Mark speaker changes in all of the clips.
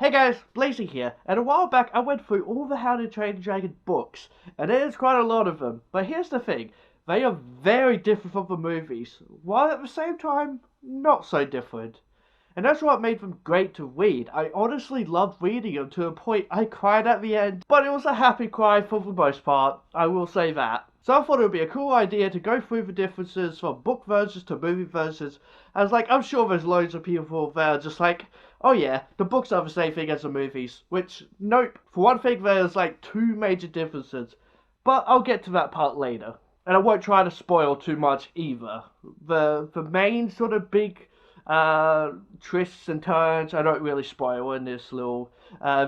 Speaker 1: Hey guys, Blazy here, and a while back I went through all the How to Train Your Dragon books, and there's quite a lot of them, but here's the thing, they are very different from the movies, while at the same time, not so different. And that's what made them great to read. I honestly loved reading them to a point I cried at the end, but it was a happy cry for the most part, I will say that. So I thought it would be a cool idea to go through the differences from book versions to movie versions, as I'm sure there's loads of people there just oh yeah, the books are the same thing as the movies, which, nope, for one thing there's two major differences, but I'll get to that part later. And I won't try to spoil too much either. The main sort of big twists and turns I don't really spoil in this little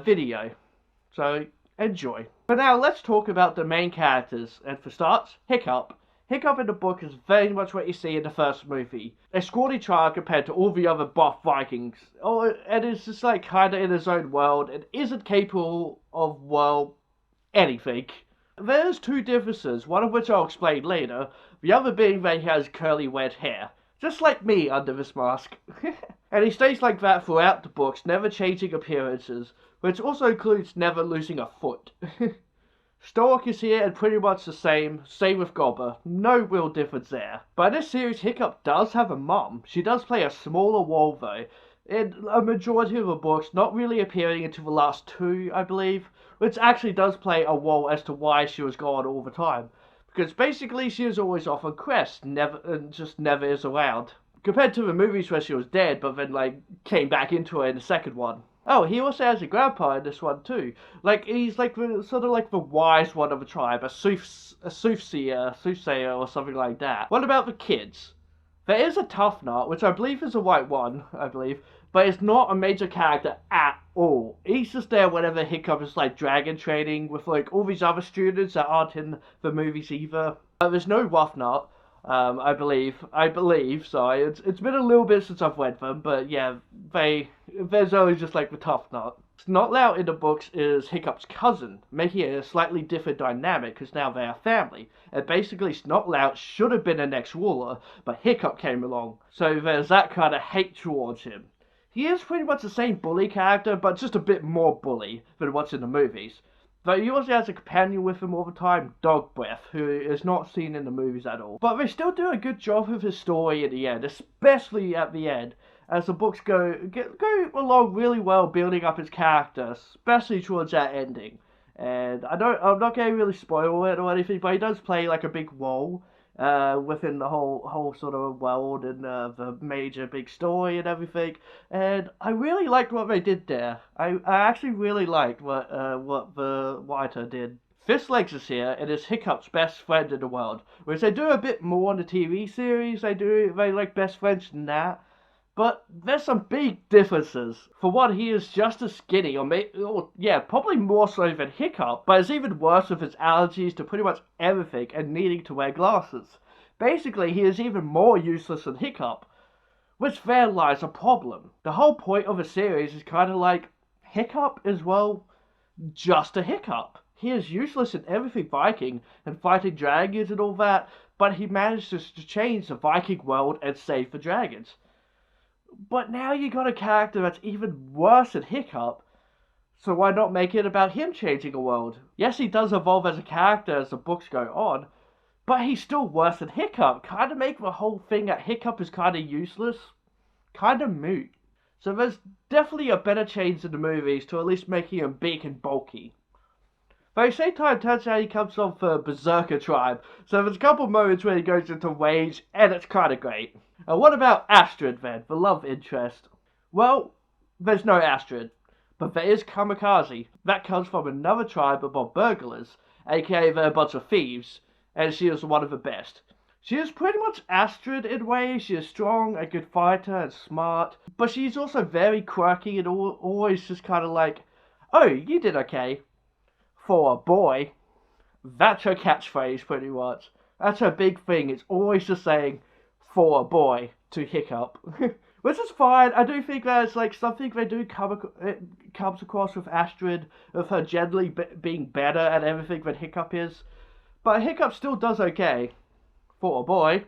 Speaker 1: video. So enjoy. But now let's talk about the main characters. And for starts, Hiccup. Hiccup in the book is very much what you see in the first movie. A scrawny child compared to all the other buff Vikings. Oh, and it's just kinda in his own world and isn't capable of, well, anything. There's two differences, one of which I'll explain later, the other being that he has curly red hair. Just like me under this mask. And he stays like that throughout the books, never changing appearances, which also includes never losing a foot. Stork is here and pretty much the same with Gobber, no real difference there. But in this series, Hiccup does have a mum. She does play a smaller role though, in a majority of the books, not really appearing until the last two, I believe, which actually does play a role as to why she was gone all the time. Because basically she was always off on quests, just never is around. Compared to the movies where she was dead, but then came back into it in the second one. Oh, he also has a grandpa in this one too. He's sort of like the wise one of the tribe, a soothsayer or something like that. What about the kids? There is a Tough Nut, which I believe is a white one, but it's not a major character at all. He's just there whenever Hiccup is dragon training with all these other students that aren't in the movies either. There's no Rough Nut. I believe, sorry, it's been a little bit since I've read them, but yeah, there's only just the Tough Nut. Snotlout in the books is Hiccup's cousin, making it a slightly different dynamic because now they are family, and basically Snotlout should have been the next ruler, but Hiccup came along, so there's that kind of hate towards him. He is pretty much the same bully character, but just a bit more bully than what's in the movies. Though he also has a companion with him all the time, Dog Breath, who is not seen in the movies at all. But they still do a good job with his story at the end, especially at the end, as the books go along really well building up his character, especially towards that ending. And I'm not going to really spoil it or anything, but he does play a big role within the whole sort of world and the major big story and everything. And I really liked what they did there. I actually really liked what the writer did. Fistlegs is here and is Hiccup's best friend in the world, which they do a bit more in the TV series. They like best friends than that. But there's some big differences. For one, he is just as skinny, probably more so than Hiccup, but it's even worse with his allergies to pretty much everything and needing to wear glasses. Basically, he is even more useless than Hiccup, which there lies a problem. The whole point of the series is kind of Hiccup is, well, just a Hiccup. He is useless in everything Viking and fighting dragons and all that, but he manages to change the Viking world and save the dragons. But now you got a character that's even worse than Hiccup, so why not make it about him changing the world? Yes, he does evolve as a character as the books go on, but he's still worse than Hiccup. Kind of make the whole thing that Hiccup is kind of useless, kind of moot. So there's definitely a better change in the movies to at least making him big and bulky. But at the same time, turns out he comes from the Berserker tribe, so there's a couple moments where he goes into rage, and it's kind of great. And what about Astrid then, the love interest? Well, there's no Astrid, but there is Kamikaze. That comes from another tribe of burglars, aka they're a bunch of thieves, and she is one of the best. She is pretty much Astrid in ways. She is strong, a good fighter, and smart, but she's also very quirky and always just kind of oh, you did okay. For a boy. That's her catchphrase, pretty much. That's her big thing. It's always just saying, for a boy, to Hiccup. Which is fine. I do think that's something they do comes across with Astrid, of her generally being better at everything than Hiccup is. But Hiccup still does okay. For a boy.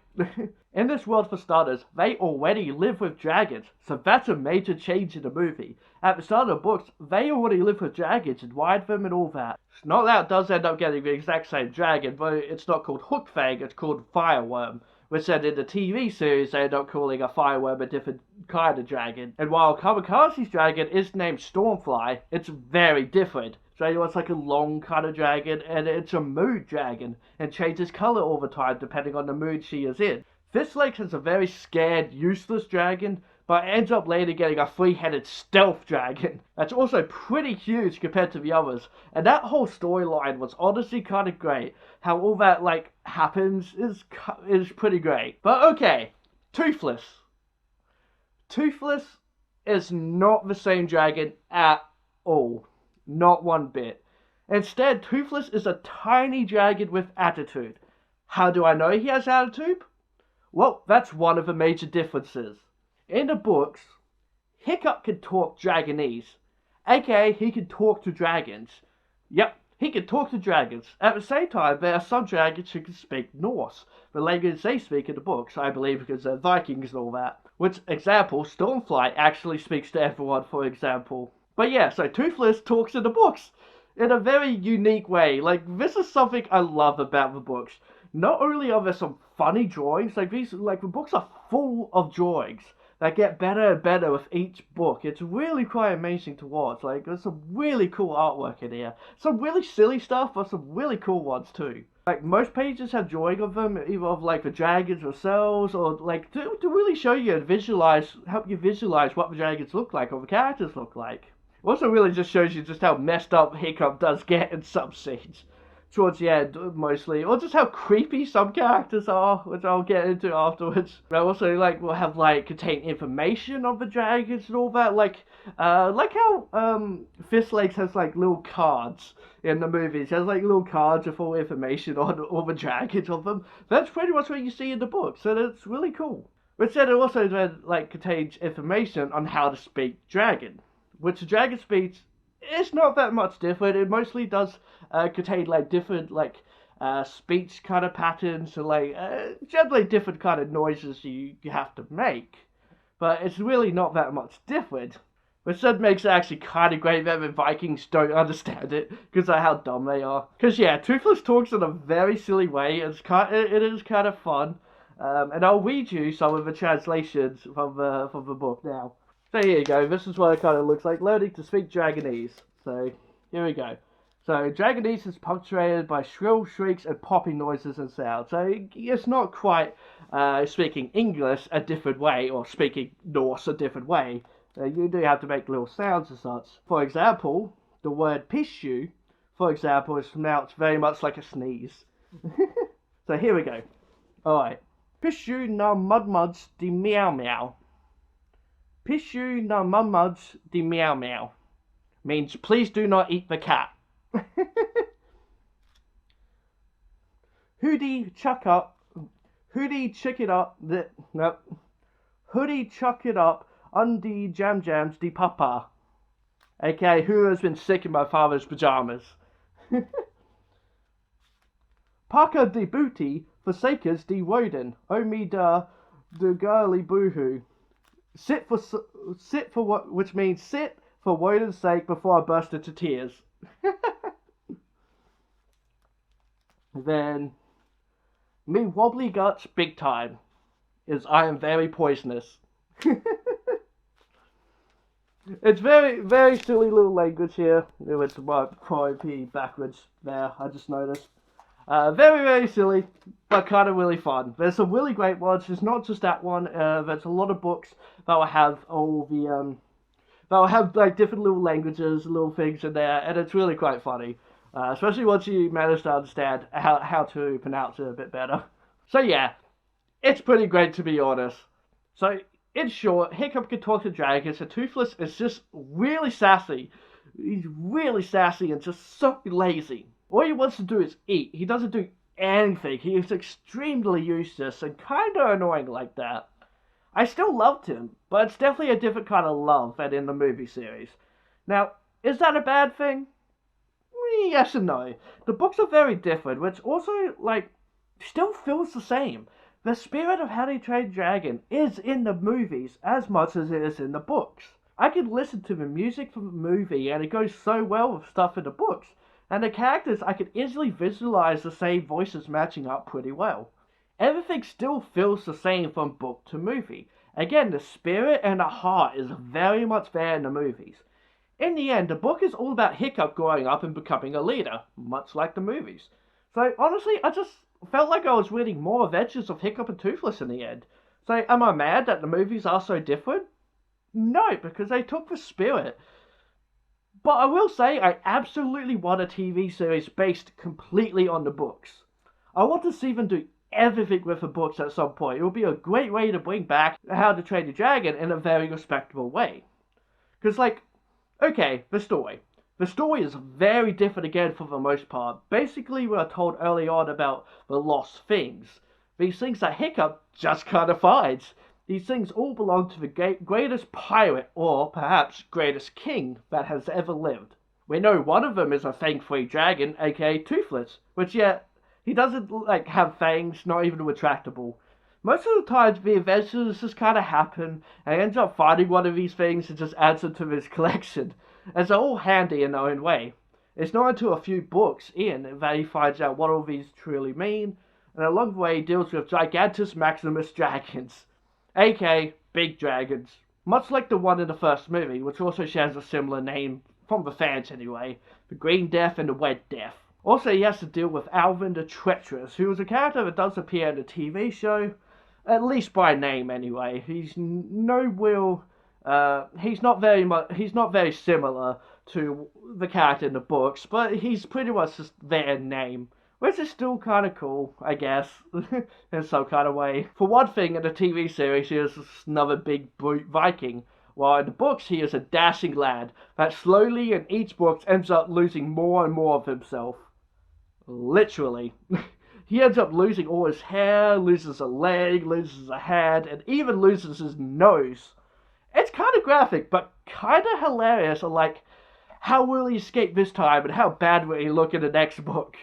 Speaker 1: In this world, for starters, they already live with dragons, so that's a major change in the movie. At the start of the books, they already live with dragons and ride them and all that. Snorlax does end up getting the exact same dragon, but it's not called Hookfang, it's called Fireworm. Which then in the TV series they end up calling a fireworm a different kind of dragon. And while Kamikaze's dragon is named Stormfly, it's very different. So it's like a long kind of dragon, and it's a mood dragon, and changes color all the time depending on the mood she is in. Fishlake is a very scared, useless dragon, but ends up later getting a three-headed stealth dragon. That's also pretty huge compared to the others. And that whole storyline was honestly kind of great. How all that, like, happens is pretty great. But okay, Toothless. Toothless is not the same dragon at all. Not one bit. Instead, Toothless is a tiny dragon with attitude. How do I know he has attitude? Well, that's one of the major differences. In the books, Hiccup can talk Dragonese, aka he can talk to dragons. Yep, he can talk to dragons. At the same time, there are some dragons who can speak Norse, the language they speak in the books, I believe, because they're Vikings and all that. Which, example, Stormfly actually speaks to everyone, for example. But yeah, so Toothless talks in the books in a very unique way. Like, this is something I love about the books. Not only are there some funny drawings, like the books are full of drawings that get better and better with each book. It's really quite amazing to watch. Like, there's some really cool artwork in here. Some really silly stuff, but some really cool ones too. Like, most pages have drawing of them, either of like the dragons themselves, or like to really show you and help you visualize what the dragons look like or the characters look like. It also really just shows you just how messed up Hiccup does get in some scenes. Towards the end, mostly, or just how creepy some characters are, which I'll get into afterwards. But also, like, we'll have, like, contain information on the dragons and all that, like how, Fishlake has, like, little cards in the movies. It has, like, little cards with all information on all the dragons of them. That's pretty much what you see in the book, so that's really cool. But then it also, then, like, contains information on how to speak dragon, which the dragon speaks. It's not that much different. It mostly does contain like different speech kind of patterns and like generally different kind of noises you have to make. But it's really not that much different. Which that makes it actually kind of great that the Vikings don't understand it because of how dumb they are. Because yeah, Toothless talks in a very silly way. It is kind of fun. And I'll read you some of the translations from the book now. So here you go, this is what it kind of looks like, learning to speak Dragonese. So, here we go. So, Dragonese is punctuated by shrill shrieks and popping noises and sounds. So, it's not quite speaking English a different way, or speaking Norse a different way. You do have to make little sounds and such. For example, the word pishu, for example, is pronounced very much like a sneeze. So, here we go. Alright. Pishu na mudmuds de meow meow. Pishu na mudmuds de meow meow means please do not eat the cat. Hoodie chuck it up Hoodie chuck it up undi jam jams de papa. Okay, who has been sick in my father's pajamas? Parker de booty forsakers de woden. Oh me da de girly boohoo. Sit for what, which means sit for Woden's sake before I burst into tears. Then, me wobbly guts big time is I am very poisonous. It's very, very silly little language here. It's probably backwards there, I just noticed. Very, very silly, but kind of really fun. There's some really great ones. It's not just that one. There's a lot of books that will have all the that will have like different little languages, little things in there, and it's really quite funny. Especially once you manage to understand how to pronounce it a bit better. So yeah, it's pretty great to be honest. So in short, Hiccup can talk to dragons, and Toothless is just really sassy. He's really sassy and just so lazy. All he wants to do is eat. He doesn't do anything. He is extremely useless and kind of annoying like that. I still loved him, but it's definitely a different kind of love than in the movie series. Now, is that a bad thing? Yes and no. The books are very different, which also, like, still feels the same. The spirit of How to Train Your Dragon is in the movies as much as it is in the books. I can listen to the music from the movie and it goes so well with stuff in the books. And the characters, I can easily visualize the same voices matching up pretty well. Everything still feels the same from book to movie. Again, the spirit and the heart is very much there in the movies. In the end, the book is all about Hiccup growing up and becoming a leader, much like the movies. So honestly, I just felt like I was reading more adventures of Hiccup and Toothless in the end. So am I mad that the movies are so different? No, because they took the spirit. But I will say I absolutely want a TV series based completely on the books. I want to see them do everything with the books at some point. It would be a great way to bring back How to Train Your Dragon in a very respectable way. Because, like, okay, the story. The story is very different again for the most part. Basically, we are told early on about the lost things. These things that Hiccup just kind of finds. These things all belong to the greatest pirate, or perhaps greatest king, that has ever lived. We know one of them is a fang-free dragon, aka Toothless, which yet, he doesn't, like, have fangs, not even retractable. Most of the time, the adventures just kind of happen, and he ends up finding one of these things and just adds it to his collection. And they're all handy in their own way. It's not until a few books in that he finds out what all these truly mean, and along the way he deals with Gigantus Maximus dragons, aka big dragons. Much like the one in the first movie, which also shares a similar name, from the fans anyway, the Green Death and the Red Death. Also, he has to deal with Alvin the Treacherous, who is a character that does appear in the TV show, at least by name anyway. He's he's not very similar to the character in the books, but he's pretty much just their name, which is still kind of cool, I guess, in some kind of way. For one thing, in the TV series, he is another big brute Viking, while in the books, he is a dashing lad that slowly in each book ends up losing more and more of himself. Literally. He ends up losing all his hair, loses a leg, loses a hand, and even loses his nose. It's kind of graphic, but kind of hilarious. Like, how will he escape this time, and how bad will he look in the next book?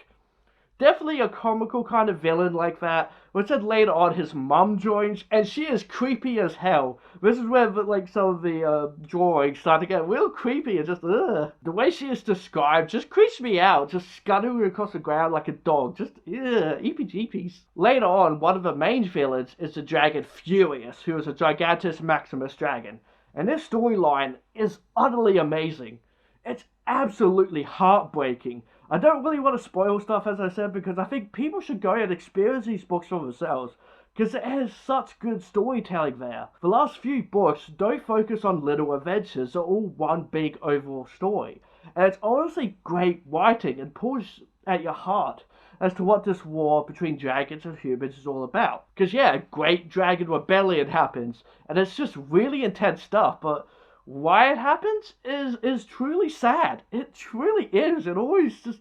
Speaker 1: Definitely a comical kind of villain like that, which then later on his mum joins, and she is creepy as hell. This is where like some of the drawings start to get real creepy and just ugh. The way she is described just creeps me out, just scuttling across the ground like a dog, just ugh, eepy jeepies. Later on, one of the main villains is the dragon Furious, who is a Gigantus Maximus dragon, and this storyline is utterly amazing. It's absolutely heartbreaking. I don't really want to spoil stuff, as I said, because I think people should go and experience these books for themselves, because it has such good storytelling there. The last few books don't focus on little adventures, they're all one big overall story. And it's honestly great writing and pulls at your heart as to what this war between dragons and humans is all about. Because yeah, a great dragon rebellion happens, and it's just really intense stuff, but why it happens is truly sad. It truly is. It always just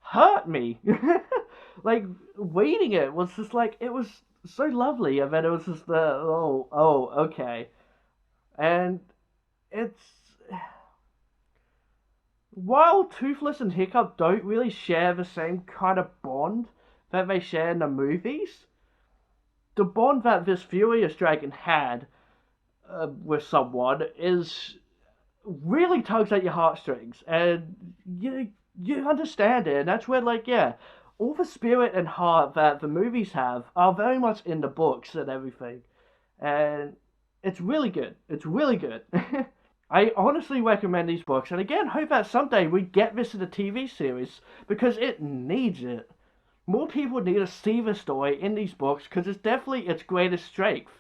Speaker 1: hurt me. Like reading it was just like it was so lovely, and then it was just okay, and it's while Toothless and Hiccup don't really share the same kind of bond that they share in the movies, the bond that this Furious Dragon had with someone is really tugs at your heartstrings, and you understand it, and that's where like yeah, all the spirit and heart that the movies have are very much in the books and everything, and it's really good. It's really good. I honestly recommend these books, and again, hope that someday we get this in a TV series because it needs it. More people need to see the story in these books because it's definitely its greatest strength.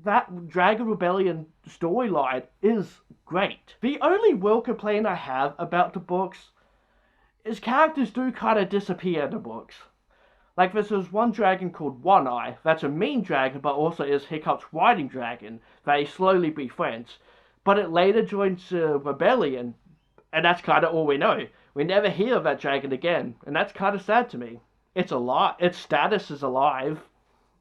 Speaker 1: That Dragon Rebellion storyline is great. The only real complaint I have about the books is characters do kind of disappear in the books. Like there's one dragon called One Eye, that's a mean dragon but also is Hiccup's riding dragon that he slowly befriends. But it later joins Rebellion, and that's kind of all we know. We never hear of that dragon again, and that's kind of sad to me. It's alive, its status is alive.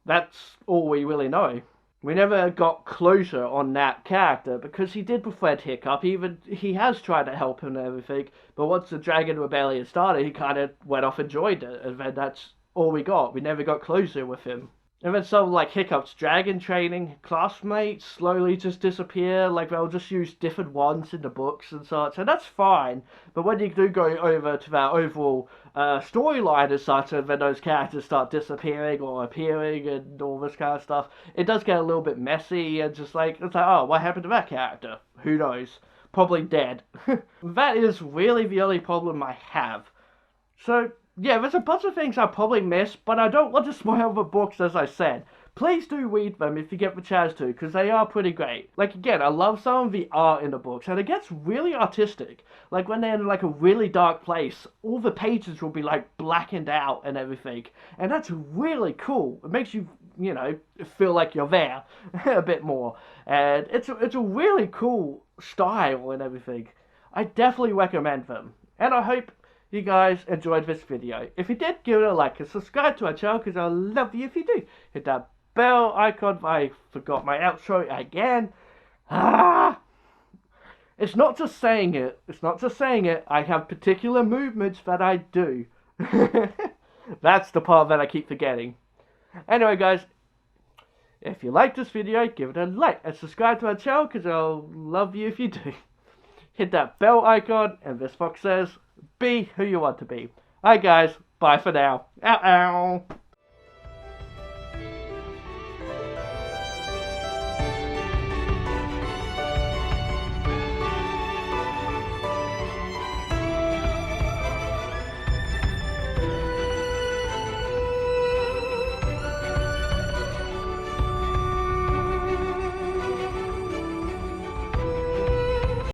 Speaker 1: That's all we really know. We never got closure on that character because he did befriend Hiccup. He has tried to help him and everything, but once the Dragon Rebellion started, he kind of went off and joined it, and then that's all we got. We never got closure with him. And then some like Hiccup's dragon training classmates slowly just disappear, like they'll just use different ones in the books and such, and that's fine. But when you do go over to that overall storyline as such, and then those characters start disappearing or appearing and all this kind of stuff, it does get a little bit messy and just like, it's like, oh, what happened to that character? Who knows? Probably dead. That is really the only problem I have. So, yeah, there's a bunch of things I probably missed, but I don't want to spoil the books as I said. Please do read them if you get the chance to, because they are pretty great. Like, again, I love some of the art in the books, and it gets really artistic. Like, when they're in, like, a really dark place, all the pages will be, like, blackened out and everything. And that's really cool. It makes you, you know, feel like you're there a bit more. And it's a really cool style and everything. I definitely recommend them. And I hope you guys enjoyed this video. If you did, give it a like and subscribe to our channel because I'll love you if you do. Hit that bell icon. I forgot my outro again. It's not just saying it. It's not just saying it. I have particular movements that I do. That's the part that I keep forgetting. Anyway, guys, if you like this video, give it a like and subscribe to our channel because I'll love you if you do. Hit that bell icon, and this fox says, be who you want to be. Alright guys, bye for now. Ow ow.